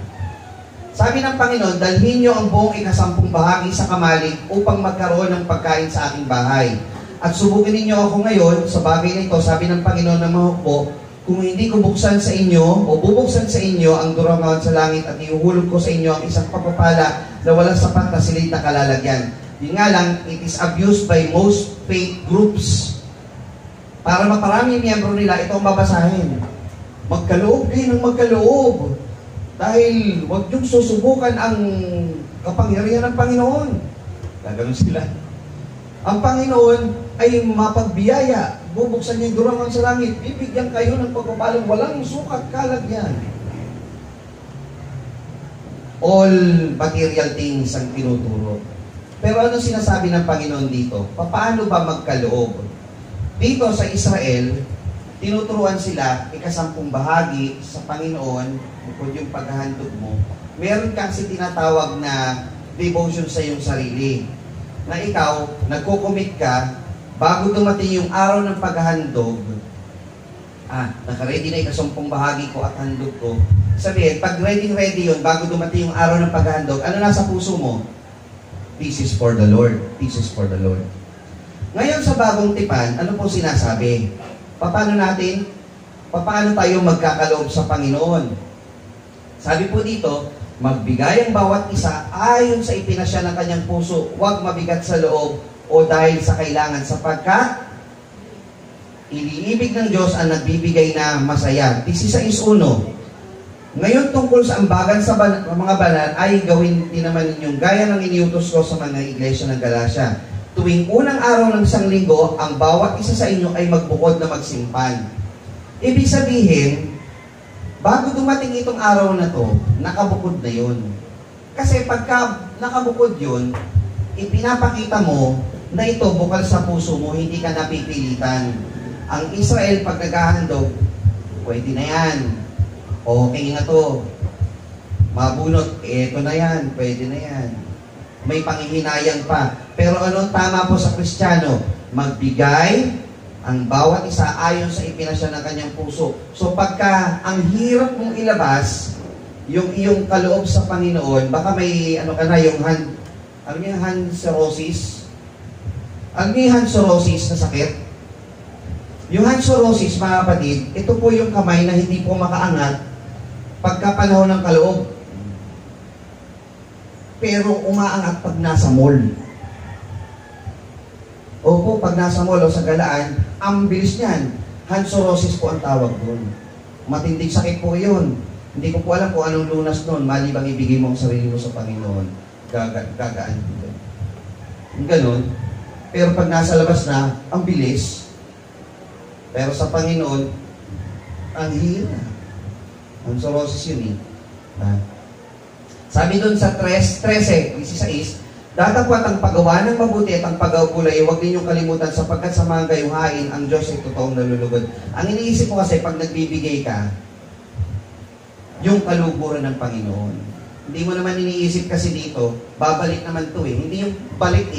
Sabi ng Panginoon, dalhin niyo ang buong ika-10 bahagi sa kamalig upang magkaroon ng pagkain sa aking bahay. At subukin ninyo ako ngayon sa bagay na ito, sabi ng Panginoon ng mahukbo, kung hindi ko buksan sa inyo o bubuksan sa inyo ang durangawan sa langit at ihuhulog ko sa inyo ang isang pagpapala na walang sapat na silid na kalalagyan. Yun nga lang, it is abused by most faith groups. Para maparami yung miyembro nila, ito ang babasahin. Magkaloob kayo ng magkaloob. Dahil huwag niyong susubukan ang kapangyarihan ng Panginoon. Gaganon sila. Ang Panginoon ay mapagbiyaya. Bubuksan niya yung durangan sa langit. Bibigyan kayo ng pagpapalang walang sukat kalagyan. All material things ang tinuturo. Pero ano sinasabi ng Panginoon dito? Paano ba magkaloob? Dito sa Israel, tinuturuan sila, ika-10 bahagi sa Panginoon, bukod yung paghahandog mo, meron kasi tinatawag na devotion sa iyong sarili. Na ikaw, nagko-commit ka, bago dumating yung araw ng paghahandog, nakaready na ika-10 bahagi ko at handog ko, Sabihin, pag ready yun, bago dumating yung araw ng paghahandog, ano nasa puso mo? This is for the Lord. This is for the Lord. Ngayon sa bagong tipan, ano po sinasabi? Paano tayo magkakaloob sa Panginoon? Sabi po dito, magbigay ang bawat isa ayon sa ipinasya ng kanyang puso, huwag mabigat sa loob o dahil sa kailangan, sapagkat iniibig ng Diyos ang nagbibigay na masaya. 16:1. Ngayon tungkol sa ambagan sa mga banal ay gawin din naman ninyong gaya ng iniutos ko sa mga iglesia ng Galacia. Tuwing unang araw ng isang linggo, ang bawat isa sa inyo ay magbukod na magsimpan. Ibig sabihin, bago dumating itong araw na to, nakabukod na yun. Kasi pagka nakabukod yun, ipinapakita mo na ito bukal sa puso mo, hindi ka napipilitan. Ang Israel, pag naghahandog, pwede na yan. Okay na to. Mabunot, eto na yan, pwede na yan. May panghihinayang pa. Pero ano tama po sa Kristiyano? Magbigay ang bawat isa ayon sa ipinasya ng kanyang puso. So pagka ang hirap mong ilabas, yung iyong kaloob sa Panginoon, baka may yung hand cirrhosis? Ano yung hand cirrhosis na sakit? Yung hand cirrhosis, mga kapatid, ito po yung kamay na hindi po makaangat pagka panahon ng kaloob. Pero umaangat pag nasa mall. Opo, pag nasa mall o sa galaan, ang bilis niyan. Hand cirrhosis po ang tawag doon. Matinding sakit po yun. Hindi ko po alam kung anong lunas noon, malibang ibigay mo ang sarili mo sa Panginoon. Gagaan dito. Ganon. Pero pag nasa labas na, ang bilis. Pero sa Panginoon, ang hina. Ang cirrhosis yun Sabi doon sa 13:16, datapwat ang paggawa ng mabuti at ang pag-aulay, huwag ninyong kalimutan sapagkat sa mga gayuhain, ang Diyos ay totoong nalulugod. Ang iniisip mo kasi, pag nagbibigay ka, yung kaluguran ng Panginoon. Hindi mo naman iniisip kasi dito, babalik naman to Hindi yung balik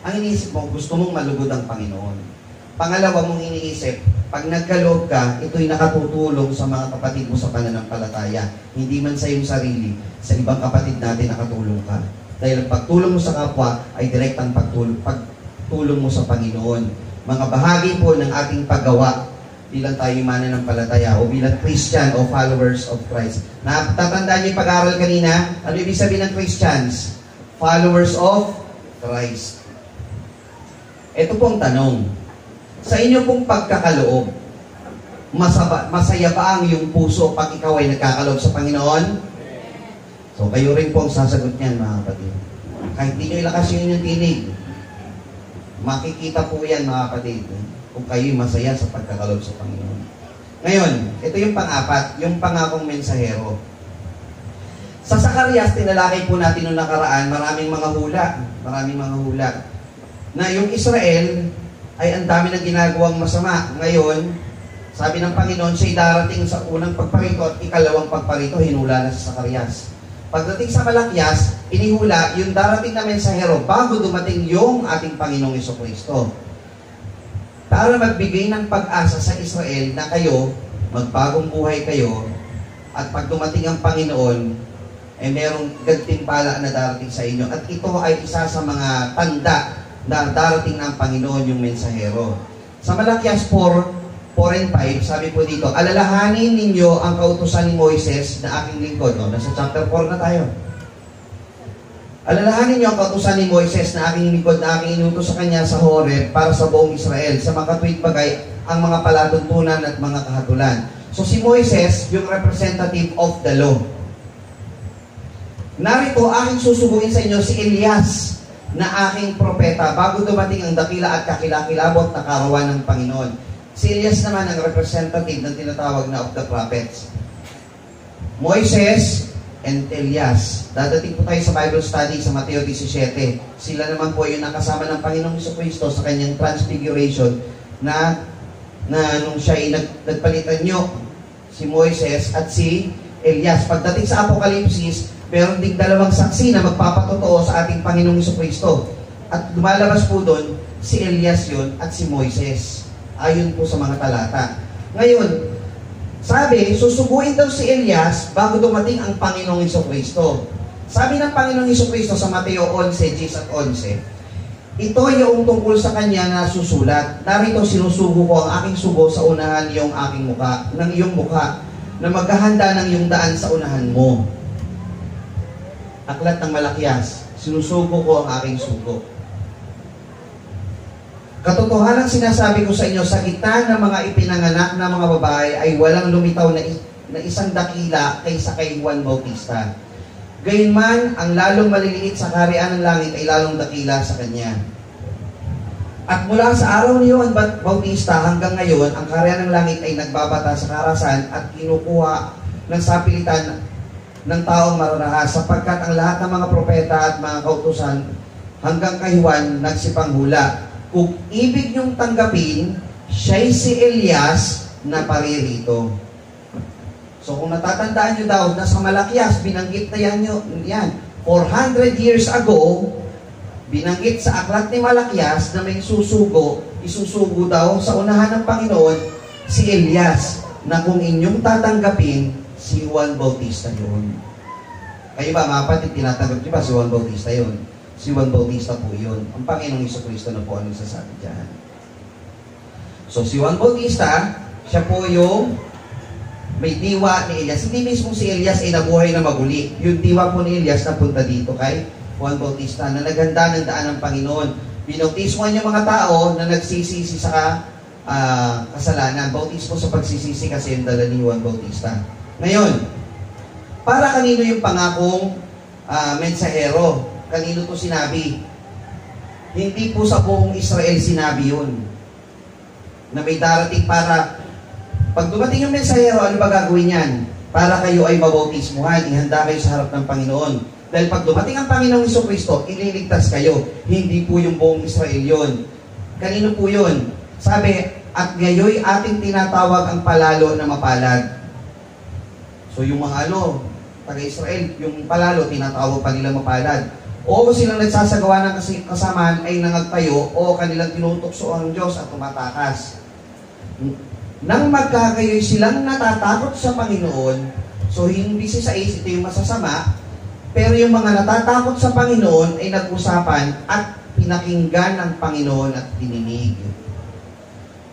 Ang iniisip mo, gusto mong malugod ang Panginoon. Pangalawa mong iniisip, pag nagkaloob ka, ito'y nakatutulong sa mga kapatid mo sa pananampalataya. Hindi man sa iyong sarili, sa ibang kapatid natin nakatulong ka. Dahil ang pagtulong mo sa kapwa ay direktang pagtulong mo sa Panginoon. Mga bahagi po ng ating paggawa bilang tayo mananampalataya o bilang Christian o followers of Christ. Natatandaan niyo yung pag-aaral kanina? Ano ibig sabihin ng Christians? Followers of Christ. Ito pong tanong. Sa inyo pong pagkakaloob, masaya ba ang iyong puso pag ikaw ay nagkakaloob sa Panginoon? So kayo rin po ang sasagot niyan, mga kapatid. Kahit di nyo ilakas yung inyong tinig, makikita po yan, mga kapatid, kung kayo'y masaya sa pagkakaloob sa Panginoon. Ngayon, ito yung pang-apat, yung pangakong mensahero. Sa Zacarias, tinalakay po natin noong nakaraan, maraming mga hula, na yung Israel ay ang dami ng ginagawang masama. Ngayon, sabi ng Panginoon, siya'y darating sa unang pagparito at ikalawang pagparito, hinula na sa Zacarias. Pagdating sa Malakias, inihula yung darating na mensahero bago dumating yung ating Panginoong Jesucristo. Para magbigay ng pag-asa sa Israel na kayo, magbagong buhay kayo, at pag dumating ang Panginoon, merong gantimpala na darating sa inyo. At ito ay isa sa mga tanda na darating ng Panginoon yung mensahero. Sa Malakias 4:4-5, sabi po dito, alalahanin ninyo ang kautusan ni Moises na aking lingkod. Nasa chapter 4 na tayo. Alalahanin ninyo ang kautusan ni Moises na aking lingkod na aking inutos sa kanya sa Horeb para sa buong Israel, sa mga tuwid bagay, ang mga palatuntunan at mga kahatulan. So si Moises, yung representative of the law. Narito, aking susubuin sa inyo si Elias, na aking propeta bago dumating ang dakila at kakilakilabot na karawan ng Panginoon. Si Elias naman ang representative ng tinatawag na of the prophets. Moises and Elias. Dadating po tayo sa Bible study sa Mateo 17. Sila naman po yung nakasama ng Panginoong Jesucristo sa kanyang transfiguration na nung siya ay nagpalitan nyo, si Moises at si Elias. Pagdating sa Apokalipsis, meron ding dalawang saksi na magpapatotoo sa ating Panginoong Jesucristo. At lumalabas po doon, si Elias yun at si Moises. Ayon po sa mga talata. Ngayon, Sabi, susuguin daw si Elias bago dumating ang Panginoong Hesukristo. Sabi ng Panginoong Hesukristo sa Mateo 11, 10 at 11, ito yung tungkol sa kanya na susulat. Narito, sinusugo ko ang aking sugo sa unahan ng iyong mukha, na maghahanda ng iyong daan sa unahan mo. Aklat ng Malakias, sinusugo ko ang aking sugo. Katotohanan sinasabi ko sa inyo, sa gitna ng mga ipinanganak na mga babae ay walang lumitaw na isang dakila kaysa kay Juan Bautista. Gayunman, ang lalong maliliit sa kaharian ng langit ay lalong dakila sa kanya. At mula sa araw ni Juan Bautista hanggang ngayon, ang kaharian ng langit ay nagbabata sa karahasan at kinukuha ng sapilitan ng taong mararahas, sapagkat ang lahat ng mga propeta at mga kautusan hanggang kay Juan nagsipanghula. Kung ibig niyong tanggapin, siya'y si Elias na paririto. So kung natatandaan niyo daw, nasa Malakias, binanggit na yan. 400 years ago, binanggit sa aklat ni Malakias na may isusugo daw sa unahan ng Panginoon, si Elias, na kung inyong tatanggapin, si Juan Bautista yun. Kayo ba, mga kapatid, tinatanggap niyo ba si Juan Bautista yun? Si Juan Bautista po yun. Ang Panginoong Hesukristo na po ang sasabi dyan. So si Juan Bautista, siya po yung may diwa ni Elias. Hindi mismo si Elias ay nabuhay na maguli. Yung diwa po ni Elias na punta dito kay Juan Bautista na naghanda ng daan ng Panginoon. Binautismoan yung mga tao na nagsisisi sa kasalanan. Bautismo sa pagsisisi kasi yung dala ni Juan Bautista. Ngayon, para kanino yung pangakong mensahero? Kanino to sinabi? Hindi po sa buong Israel sinabi yun. Na may darating para, pag dumating yung mensahero, ano ba gagawin yan? Para kayo ay mabautismuhan, ihanda kayo sa harap ng Panginoon. Dahil pag dumating ang Panginoong Hesukristo, ililigtas kayo. Hindi po yung buong Israel yun. Kanino po yun? Sabi, at ngayoy ating tinatawag ang palalo na mapalad. So yung mga taga-Israel, yung palalo, tinatawag pa nila mapalad. O silang nagsasagawa ng kasamaan ay nangagtayo o kanilang tinutukso ang Diyos at tumatakas. Nang magkakayoy silang natatakot sa Panginoon, so hindi si Sais, ito yung masasama, pero yung mga natatakot sa Panginoon ay nag-usapan at pinakinggan ng Panginoon at tininig.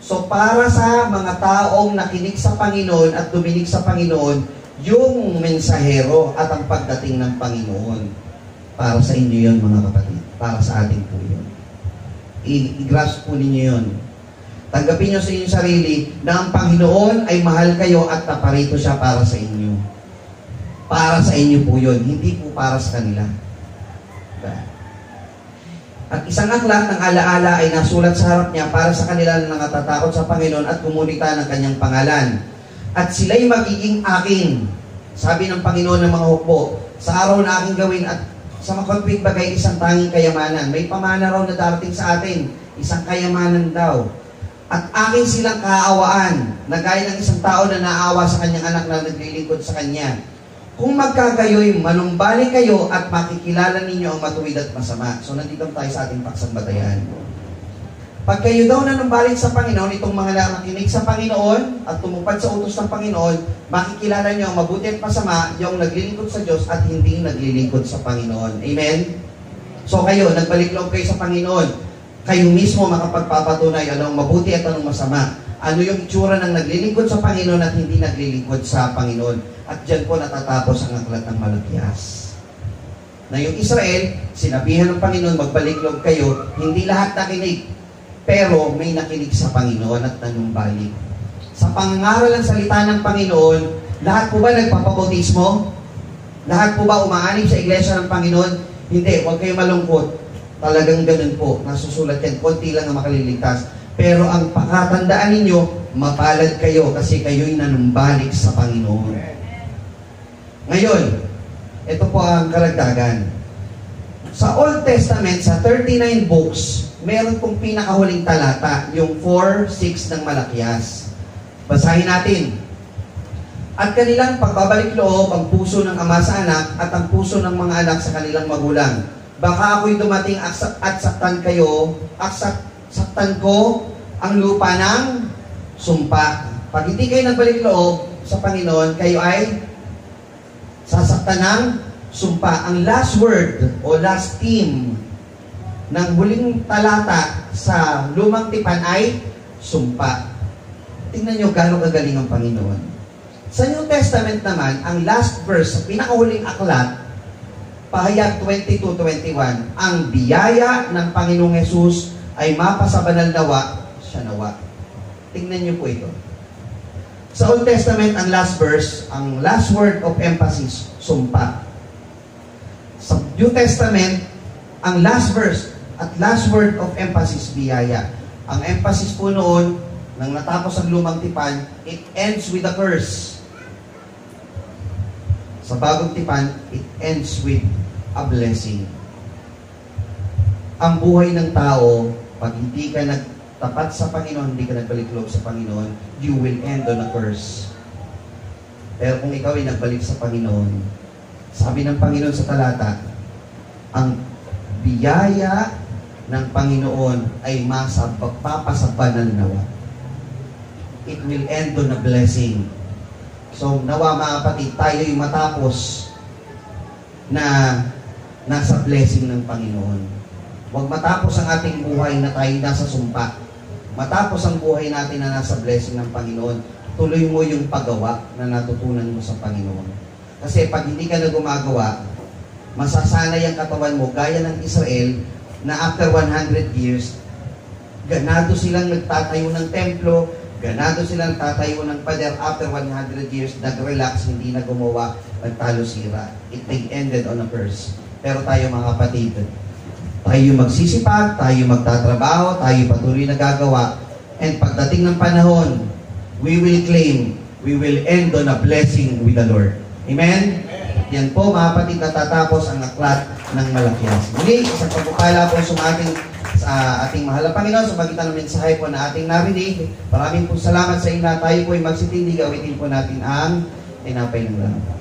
So para sa mga taong nakinig sa Panginoon at duminig sa Panginoon, yung mensahero at ang pagdating ng Panginoon. Para sa inyo yun, mga kapatid. Para sa atin po yun. I-grasp po ninyo yun. Tanggapin nyo sa inyong sarili na ang Panginoon ay mahal kayo at naparito siya para sa inyo. Para sa inyo po yun. Hindi po para sa kanila. At isang aklat ng alaala ay nasulat sa harap niya para sa kanila na natatakot sa Panginoon at kumunita ng kanyang pangalan. At sila'y magiging akin. Sabi ng Panginoon ng mga hukbo, sa araw na aking gawin at sa makonfig bagay isang tanging kayamanan. May pamana raw na darating sa atin. Isang kayamanan daw. At akin silang kaawaan, na gaya ng isang tao na naawa sa kanyang anak na naglilingkod sa kanya. Kung magkagayoy, manumbalik kayo at makikilala ninyo ang matuwid at masama. So nandito tayo sa ating paksang batayan. Pag kayo daw nanumbalik sa Panginoon, itong mga nakinig sa Panginoon at tumupad sa utos ng Panginoon, makikilala nyo ang mabuti at masama, yung naglilingkod sa Diyos at hindi naglilingkod sa Panginoon. Amen? So kayo, nagbalik loob kayo sa Panginoon. Kayo mismo makapagpapatunay anong mabuti at anong masama. Ano yung itsura ng naglilingkod sa Panginoon at hindi naglilingkod sa Panginoon. At dyan po natatapos ang aklat ng Malakias. Na yung Israel, sinabihan ng Panginoon, magbalik loob kayo, hindi lahat nakinig. Pero may nakinig sa Panginoon at nanumbalik. Sa pangangaral ng salita ng Panginoon, lahat po ba nagpapabautismo? Lahat po ba umaanib sa iglesia ng Panginoon? Hindi, huwag kayo malungkot. Talagang ganun po. Nasusulat yan. Konti lang ang makaliligtas. Pero ang pakatandaan ninyo, mapalad kayo kasi kayo'y nanumbalik sa Panginoon. Ngayon, ito po ang karagdagan. Sa Old Testament, sa 39 books, meron pong pinakahuling talata, yung 4:6 ng Malakias. Basahin natin. At kanilang pagbabalik loob ang puso ng ama sa anak at ang puso ng mga anak sa kanilang magulang. Baka ako'y dumating at saktan kayo, saktan ko ang lupa ng sumpa. Pag hindi kayo nagbalik loob, sa Panginoon, kayo ay sasaktan ng sumpa. Ang last word o last theme ng huling talata sa Lumang Tipan ay sumpa. Tingnan nyo gano'ng kagaling ang Panginoon. Sa New Testament naman, ang last verse, sa pinakahuling aklat, Pahayag 22:21, ang biyaya ng Panginoong Hesus ay mapasabanal nawa, siya nawa. Tingnan niyo po ito. Sa Old Testament, ang last verse, ang last word of emphasis, sumpa. Sa New Testament, ang last verse at last word of emphasis, biyaya. Ang emphasis po noon, nang natapos ang Lumang Tipan, it ends with a curse. Sa Bagong Tipan, it ends with a blessing. Ang buhay ng tao, pag hindi ka nagtapat sa Panginoon, hindi ka nagbalik loob sa Panginoon, you will end on a curse. Pero kung ikaw ay nagbalik sa Panginoon, sabi ng Panginoon sa talata, ang biyaya ng Panginoon ay mapapasabanal nawa. It will end on a blessing. So, nawa mga kapatid, tayo ay matapos na nasa blessing ng Panginoon. Huwag matapos ang ating buhay na tayo nasa sumpa. Matapos ang buhay natin na nasa blessing ng Panginoon, tuloy mo yung paggawa na natutunan mo sa Panginoon. Kasi pag hindi ka na gumagawa, masasanay ang katawan mo, gaya ng Israel, na after 100 years, ganado silang nagtatayo ng templo, ganado silang tatayo ng pader. After 100 years, nag-relax, hindi na gumawa, nagtalo sira. It ended on a curse. Pero tayo mga kapatid, tayo magsisipag, tayo magtatrabaho, tayo patuloy na gagawa. And pagdating ng panahon, we will claim, we will end on a blessing with the Lord. Amen? Yan po mga kapatid, natatapos ang aklat ng Malakias. Muli, sa pagpupala po sa ating mahal na Panginoon, sa magitan ng mensahe po na ating narinig, maraming po salamat sa inyo na tayo po ay magsitindig, awitin po natin ang tinapay ng langit.